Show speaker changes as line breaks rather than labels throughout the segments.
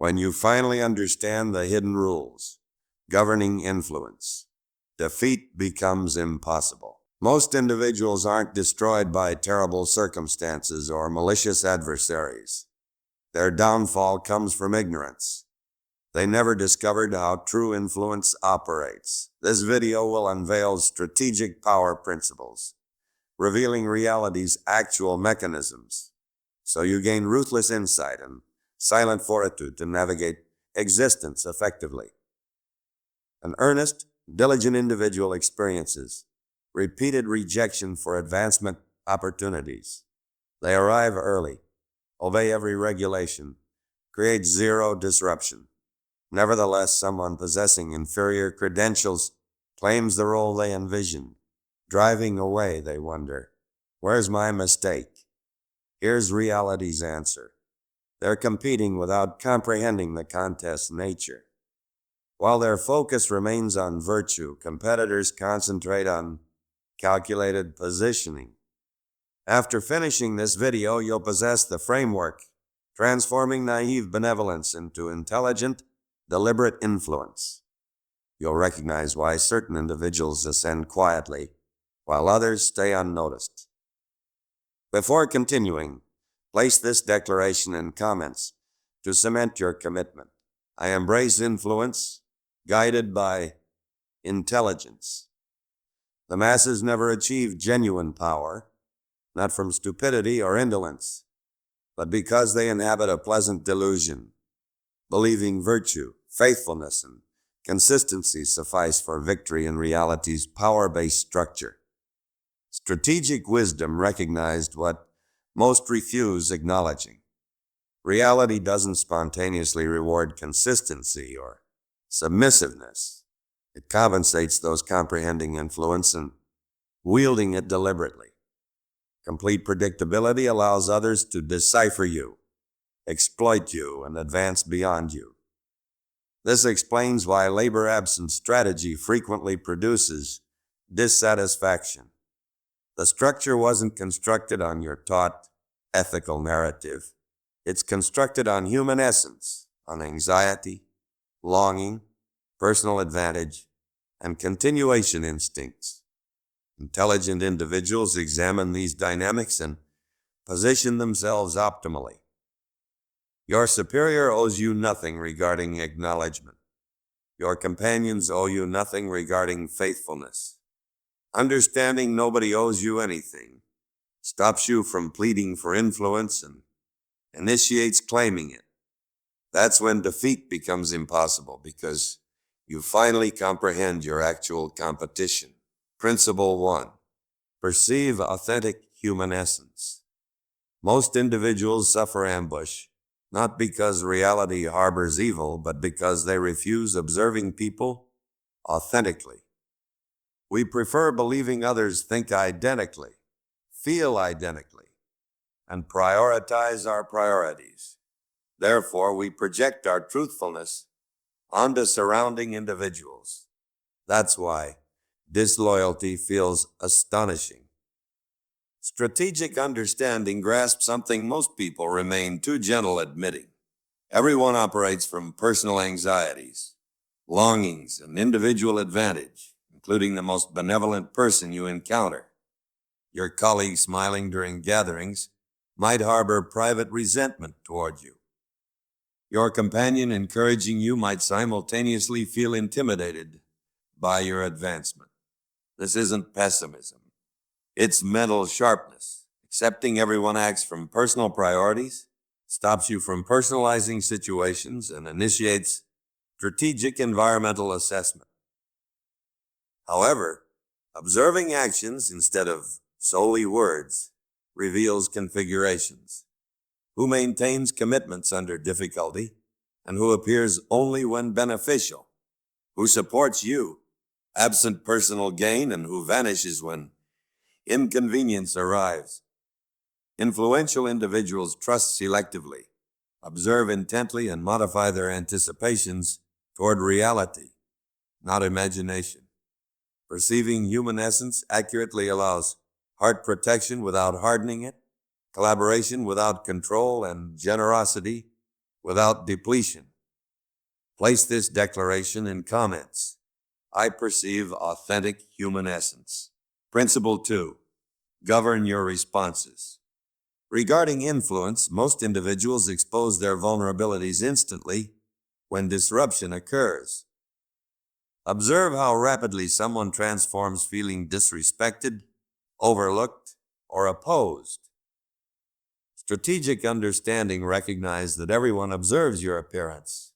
When you finally understand the hidden rules governing influence, defeat becomes impossible. Most individuals aren't destroyed by terrible circumstances or malicious adversaries. Their downfall comes from ignorance. They never discovered how true influence operates. This video will unveil strategic power principles, revealing reality's actual mechanisms, so you gain ruthless insight and silent fortitude to navigate existence effectively. An earnest, diligent individual experiences repeated rejection for advancement opportunities. They arrive early, obey every regulation, create zero disruption. Nevertheless, someone possessing inferior credentials claims the role they envisioned. Driving away, they wonder, where's my mistake? Here's reality's answer. They're competing without comprehending the contest's nature. While their focus remains on virtue, competitors concentrate on calculated positioning. After finishing this video, you'll possess the framework, transforming naive benevolence into intelligent, deliberate influence. You'll recognize why certain individuals ascend quietly, while others stay unnoticed. Before continuing, place this declaration in comments to cement your commitment. I embrace influence, guided by intelligence. The masses never achieve genuine power, not from stupidity or indolence, but because they inhabit a pleasant delusion, believing virtue, faithfulness, and consistency suffice for victory in reality's power-based structure. Strategic wisdom recognized what most refuse acknowledging. Reality doesn't spontaneously reward consistency or submissiveness. It compensates those comprehending influence and wielding it deliberately. Complete predictability allows others to decipher you, exploit you, and advance beyond you. This explains why labor-absent strategy frequently produces dissatisfaction. The structure wasn't constructed on your taught ethical narrative. It's constructed on human essence, on anxiety, longing, personal advantage, and continuation instincts. Intelligent individuals examine these dynamics and position themselves optimally. Your superior owes you nothing regarding acknowledgement. Your companions owe you nothing regarding faithfulness. Understanding nobody owes you anything stops you from pleading for influence and initiates claiming it. That's when defeat becomes impossible, because you finally comprehend your actual competition. Principle 1. Perceive authentic human essence. Most individuals suffer ambush, not because reality harbors evil, but because they refuse observing people authentically. We prefer believing others think identically, feel identically, and prioritize our priorities. Therefore, we project our truthfulness onto surrounding individuals. That's why disloyalty feels astonishing. Strategic understanding grasps something most people remain too gentle admitting. Everyone operates from personal anxieties, longings, and individual advantage, including the most benevolent person you encounter. Your colleague smiling during gatherings might harbor private resentment toward you. Your companion encouraging you might simultaneously feel intimidated by your advancement. This isn't pessimism. It's mental sharpness. Accepting everyone acts from personal priorities stops you from personalizing situations and initiates strategic environmental assessment. However, observing actions instead of solely words reveals configurations. Who maintains commitments under difficulty, and who appears only when beneficial? Who supports you, absent personal gain, and who vanishes when inconvenience arrives? Influential individuals trust selectively, observe intently, and modify their anticipations toward reality, not imagination. Perceiving human essence accurately allows heart protection without hardening it, collaboration without control, and generosity without depletion. Place this declaration in comments. I perceive authentic human essence. Principle 2. Govern your responses. Regarding influence, most individuals expose their vulnerabilities instantly when disruption occurs. Observe how rapidly someone transforms feeling disrespected, overlooked, or opposed. Strategic understanding recognizes that everyone observes your appearance,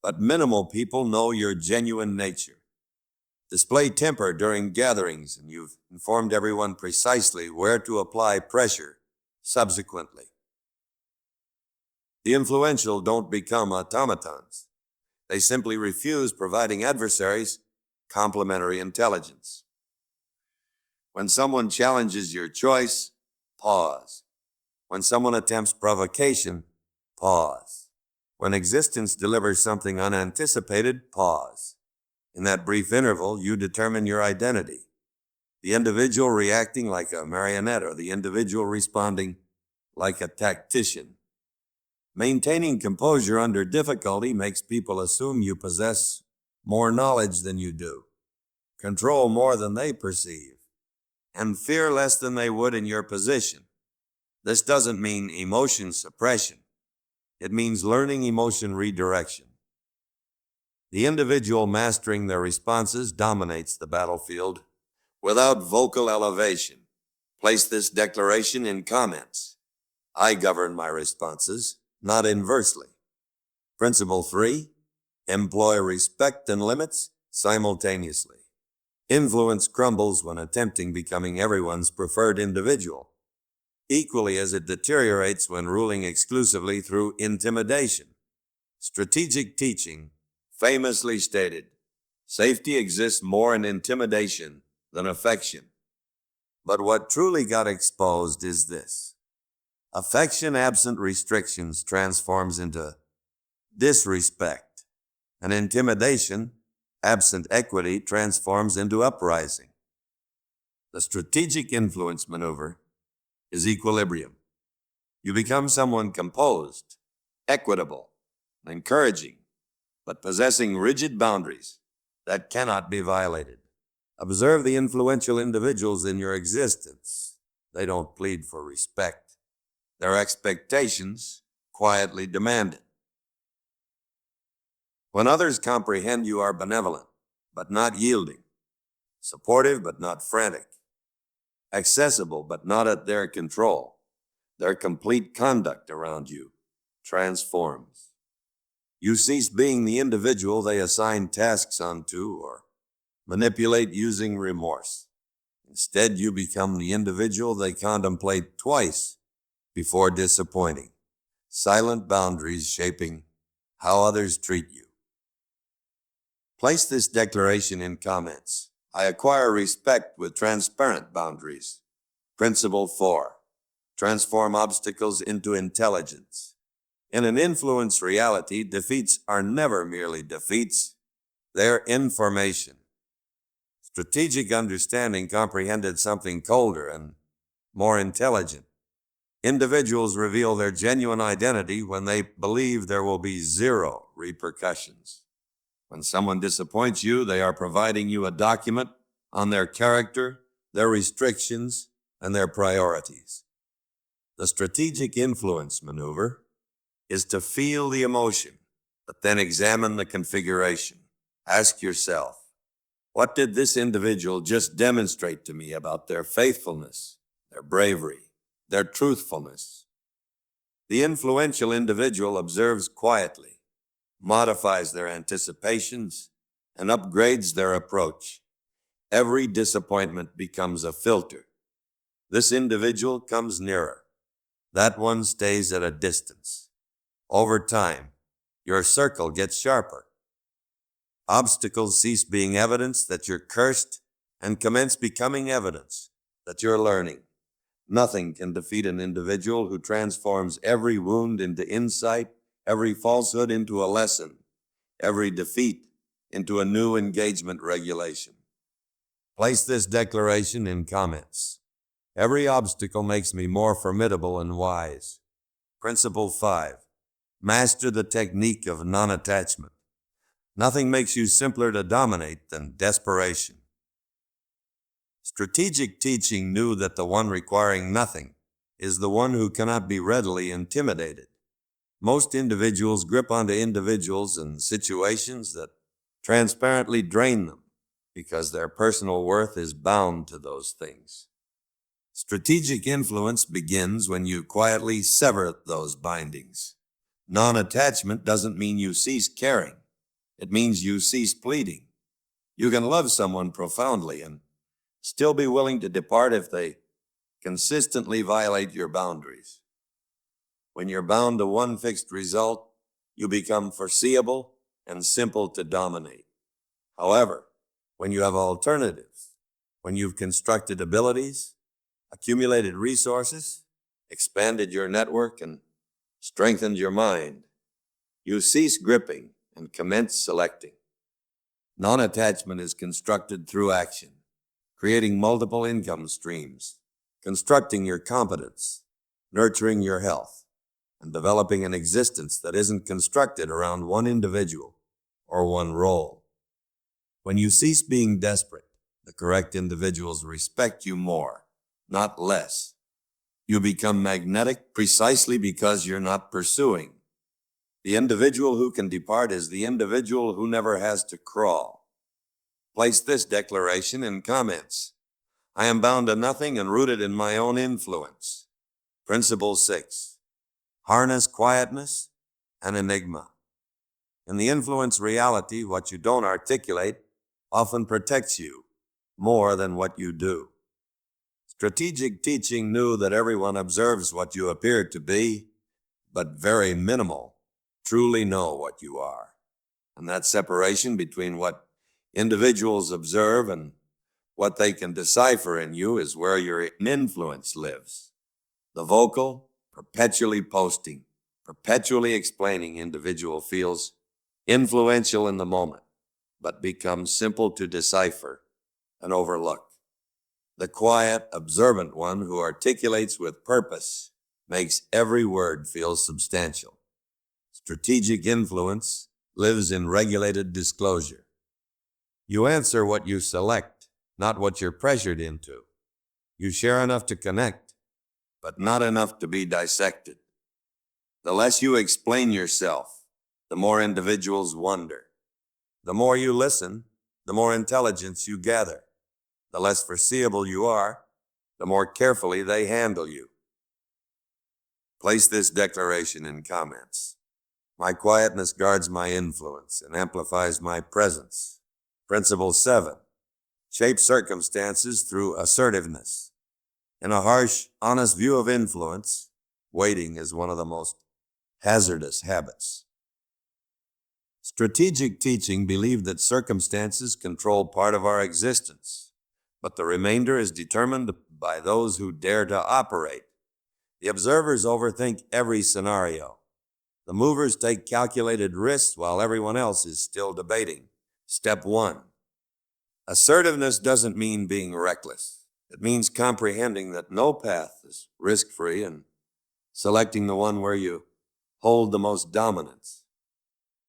but minimal people know your genuine nature. Display temper during gatherings, and you've informed everyone precisely where to apply pressure subsequently. The influential don't become automatons. They simply refuse providing adversaries complementary intelligence. When someone challenges your choice, pause. When someone attempts provocation, pause. When existence delivers something unanticipated, pause. In that brief interval, you determine your identity. The individual reacting like a marionette or the individual responding like a tactician. Maintaining composure under difficulty makes people assume you possess more knowledge than you do, control more than they perceive, and fear less than they would in your position. This doesn't mean emotion suppression. It means learning emotion redirection. The individual mastering their responses dominates the battlefield without vocal elevation. Place this declaration in comments. I govern my responses, not inversely. Principle 3. Employ respect and limits simultaneously. Influence crumbles when attempting becoming everyone's preferred individual, equally as it deteriorates when ruling exclusively through intimidation. Strategic teaching famously stated, safety exists more in intimidation than affection. But what truly got exposed is this. Affection absent restrictions transforms into disrespect, and intimidation absent equity transforms into uprising. The strategic influence maneuver is equilibrium. You become someone composed, equitable, encouraging, but possessing rigid boundaries that cannot be violated. Observe the influential individuals in your existence. They don't plead for respect. Their expectations quietly demand it. When others comprehend you are benevolent, but not yielding, supportive but not frantic, accessible but not at their control, their complete conduct around you transforms. You cease being the individual they assign tasks onto or manipulate using remorse. Instead, you become the individual they contemplate twice before disappointing. Silent boundaries shaping how others treat you. Place this declaration in comments. I acquire respect with transparent boundaries. Principle 4. Transform obstacles into intelligence. In an influence reality, defeats are never merely defeats. They're information. Strategic understanding comprehended something colder and more intelligent. Individuals reveal their genuine identity when they believe there will be zero repercussions. When someone disappoints you, they are providing you a document on their character, their restrictions, and their priorities. The strategic influence maneuver is to feel the emotion, but then examine the configuration. Ask yourself, what did this individual just demonstrate to me about their faithfulness, their bravery, their truthfulness? The influential individual observes quietly, modifies their anticipations, and upgrades their approach. Every disappointment becomes a filter. This individual comes nearer. That one stays at a distance. Over time, your circle gets sharper. Obstacles cease being evidence that you're cursed and commence becoming evidence that you're learning. Nothing can defeat an individual who transforms every wound into insight, every falsehood into a lesson, every defeat into a new engagement regulation. Place this declaration in comments. Every obstacle makes me more formidable and wise. Principle 5. Master the technique of non-attachment. Nothing makes you simpler to dominate than desperation. Strategic teaching knew that the one requiring nothing is the one who cannot be readily intimidated. Most individuals grip onto individuals and situations that transparently drain them because their personal worth is bound to those things. Strategic influence begins when you quietly sever those bindings. Non-attachment doesn't mean you cease caring. It means you cease pleading. You can love someone profoundly and still be willing to depart if they consistently violate your boundaries. When you're bound to one fixed result, you become foreseeable and simple to dominate. However, when you have alternatives, when you've constructed abilities, accumulated resources, expanded your network, and strengthened your mind, you cease gripping and commence selecting. Non-attachment is constructed through action, creating multiple income streams, constructing your competence, nurturing your health, and developing an existence that isn't constructed around one individual or one role. When you cease being desperate, the correct individuals respect you more, not less. You become magnetic precisely because you're not pursuing. The individual who can depart is the individual who never has to crawl. Place this declaration in comments. I am bound to nothing and rooted in my own influence. Principle 6. Harness quietness and enigma. In the influence reality, what you don't articulate often protects you more than what you do. Strategic teaching knew that everyone observes what you appear to be, but very minimal truly know what you are. And that separation between what individuals observe and what they can decipher in you is where your influence lives. The vocal, perpetually posting, perpetually explaining individual feels influential in the moment, but becomes simple to decipher and overlook. The quiet, observant one who articulates with purpose makes every word feel substantial. Strategic influence lives in regulated disclosure. You answer what you select, not what you're pressured into. You share enough to connect, but not enough to be dissected. The less you explain yourself, the more individuals wonder. The more you listen, the more intelligence you gather. The less foreseeable you are, the more carefully they handle you. Place this declaration in comments. My quietness guards my influence and amplifies my presence. Principle 7. Shape circumstances through assertiveness. In a harsh, honest view of influence, waiting is one of the most hazardous habits. Strategic teaching believed that circumstances control part of our existence, but the remainder is determined by those who dare to operate. The observers overthink every scenario. The movers take calculated risks while everyone else is still debating. Step 1. Assertiveness doesn't mean being reckless. It means comprehending that no path is risk-free and selecting the one where you hold the most dominance.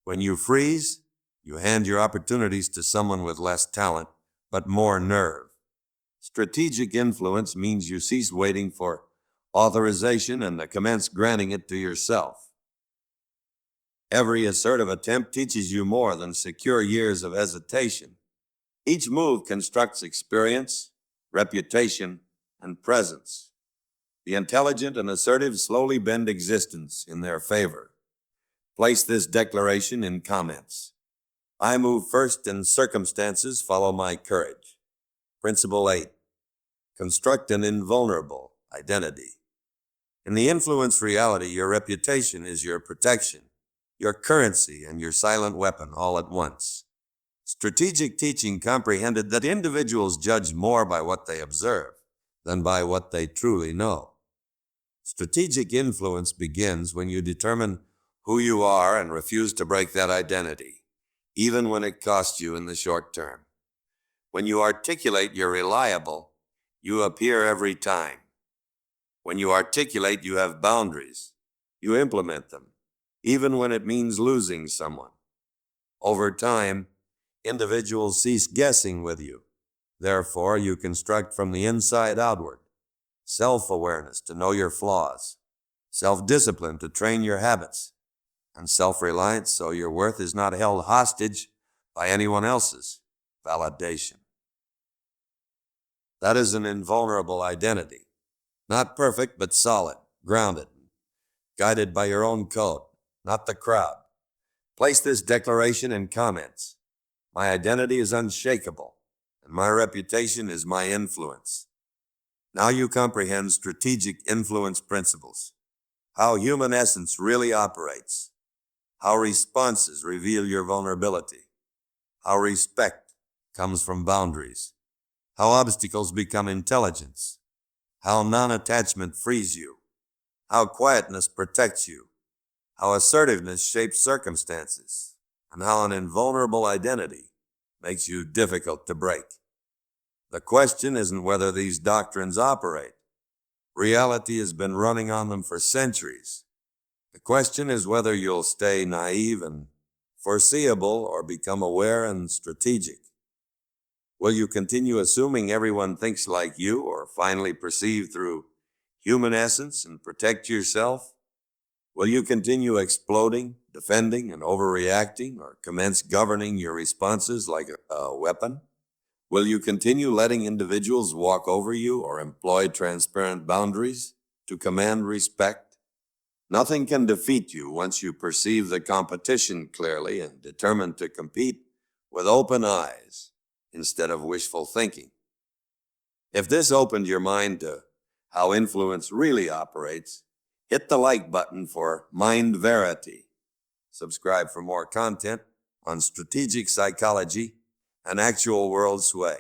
When you freeze, you hand your opportunities to someone with less talent, but more nerve. Strategic influence means you cease waiting for authorization and commence granting it to yourself. Every assertive attempt teaches you more than secure years of hesitation. Each move constructs experience, reputation, and presence. The intelligent and assertive slowly bend existence in their favor. Place this declaration in comments. I move first and circumstances follow my courage. Principle 8. Construct an invulnerable identity. In the influence reality, your reputation is your protection, your currency, and your silent weapon all at once. Strategic teaching comprehended that individuals judge more by what they observe than by what they truly know. Strategic influence begins when you determine who you are and refuse to break that identity, even when it costs you in the short term. When you articulate you're reliable, you appear every time. When you articulate you have boundaries, you implement them, even when it means losing someone. Over time, individuals cease guessing with you. Therefore, you construct from the inside outward. Self-awareness to know your flaws, self-discipline to train your habits, and self-reliance so your worth is not held hostage by anyone else's validation. That is an invulnerable identity. Not perfect, but solid, grounded, guided by your own code, not the crowd. Place this declaration in comments. My identity is unshakable, and my reputation is my influence. Now you comprehend strategic influence principles, how human essence really operates, how responses reveal your vulnerability, how respect comes from boundaries, how obstacles become intelligence, how non-attachment frees you, how quietness protects you, how assertiveness shapes circumstances, and how an invulnerable identity makes you difficult to break. The question isn't whether these doctrines operate. Reality has been running on them for centuries. The question is whether you'll stay naive and foreseeable or become aware and strategic. Will you continue assuming everyone thinks like you or finally perceive through human essence and protect yourself? Will you continue exploding, defending, and overreacting, or commence governing your responses like a weapon? Will you continue letting individuals walk over you or employ transparent boundaries to command respect? Nothing can defeat you once you perceive the competition clearly and determined to compete with open eyes instead of wishful thinking. If this opened your mind to how influence really operates, hit the like button for Mind Verity. Subscribe for more content on strategic psychology and actual world sway.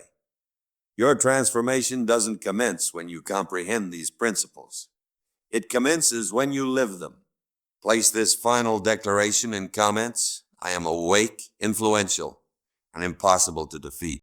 Your transformation doesn't commence when you comprehend these principles. It commences when you live them. Place this final declaration in comments. I am awake, influential, and impossible to defeat.